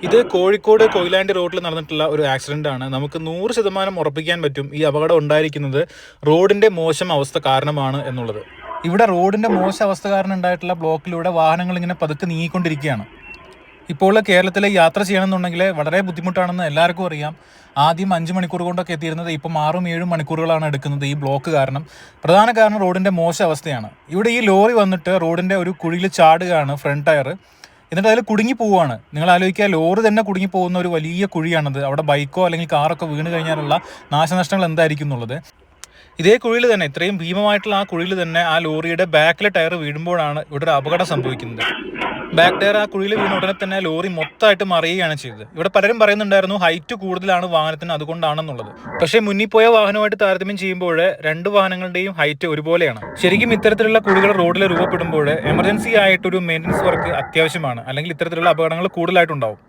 ഇത് കോഴിക്കോട് കൊയിലാണ്ടി റോഡിൽ നടന്നിട്ടുള്ള ഒരു ആക്സിഡന്റ് ആണ്. നമുക്ക് 100% ഉറപ്പിക്കാൻ പറ്റും ഈ അപകടം ഉണ്ടായിരിക്കുന്നത് റോഡിന്റെ മോശം അവസ്ഥ കാരണമാണ് എന്നുള്ളത്. ഇവിടെ റോഡിന്റെ മോശം അവസ്ഥ കാരണം ഉണ്ടായിട്ടുള്ള ബ്ലോക്കിലൂടെ വാഹനങ്ങൾ ഇങ്ങനെ പതുക്കെ നീങ്ങിക്കൊണ്ടിരിക്കുകയാണ്. ഇപ്പോൾ കേരളത്തിൽ യാത്ര ചെയ്യണമെന്നുണ്ടെങ്കിൽ വളരെ ബുദ്ധിമുട്ടാണെന്ന് എല്ലാവർക്കും അറിയാം. ആദ്യം 5 മണിക്കൂർ കൊണ്ടൊക്കെ എത്തിയിരുന്നത് ഇപ്പം 6-7 മണിക്കൂറുകളാണ് എടുക്കുന്നത് ഈ ബ്ലോക്ക് കാരണം. പ്രധാന കാരണം റോഡിന്റെ മോശം അവസ്ഥയാണ്. ഇവിടെ ഈ ലോറി വന്നിട്ട് റോഡിന്റെ ഒരു കുഴിയിൽ ചാടുകയാണ്, ഫ്രണ്ട് ടയർ. എന്നിട്ട് അതിൽ കുടുങ്ങി പോവുകയാണ്. നിങ്ങൾ ആലോചിക്കുക, ലോറി തന്നെ കുടുങ്ങി പോകുന്ന ഒരു വലിയ കുഴിയാണത്. അവിടെ ബൈക്കോ അല്ലെങ്കിൽ കാറൊക്കെ വീണ് കഴിഞ്ഞാലുള്ള നാശനഷ്ടങ്ങൾ എന്തായിരിക്കും എന്നുള്ളത്. ഇതേ കുഴിയിൽ തന്നെ, ഇത്രയും ഭീമമായിട്ടുള്ള ആ കുഴിയിൽ തന്നെ ആ ലോറിയുടെ ബാക്കിലെ ടയർ വീഴുമ്പോഴാണ് ഇവിടെ ഒരു അപകടം സംഭവിക്കുന്നത്. ബാക്ക് ടയർ ആ കുഴിയിൽ വീണ ഉടനെ തന്നെ ലോറി മൊത്തമായിട്ട് മറിയുകയാണ് ചെയ്തത്. ഇവിടെ പലരും പറയുന്നുണ്ടായിരുന്നു ഹൈറ്റ് കൂടുതലാണ് വാഹനത്തിന്, അതുകൊണ്ടാണെന്നുള്ളത്. പക്ഷേ മുന്നിൽ പോയ വാഹനമായിട്ട് താരതമ്യം ചെയ്യുമ്പോൾ രണ്ട് വാഹനങ്ങളുടെയും ഹൈറ്റ് ഒരുപോലെയാണ്. ശരിക്കും ഇത്തരത്തിലുള്ള കുഴികൾ റോഡിൽ രൂപപ്പെടുമ്പോൾ എമർജൻസി ആയിട്ടൊരു മെയിൻ്റനൻസ് വർക്ക് അത്യാവശ്യമാണ്, അല്ലെങ്കിൽ ഇത്തരത്തിലുള്ള അപകടങ്ങൾ കൂടുതലായിട്ടുണ്ടാവും.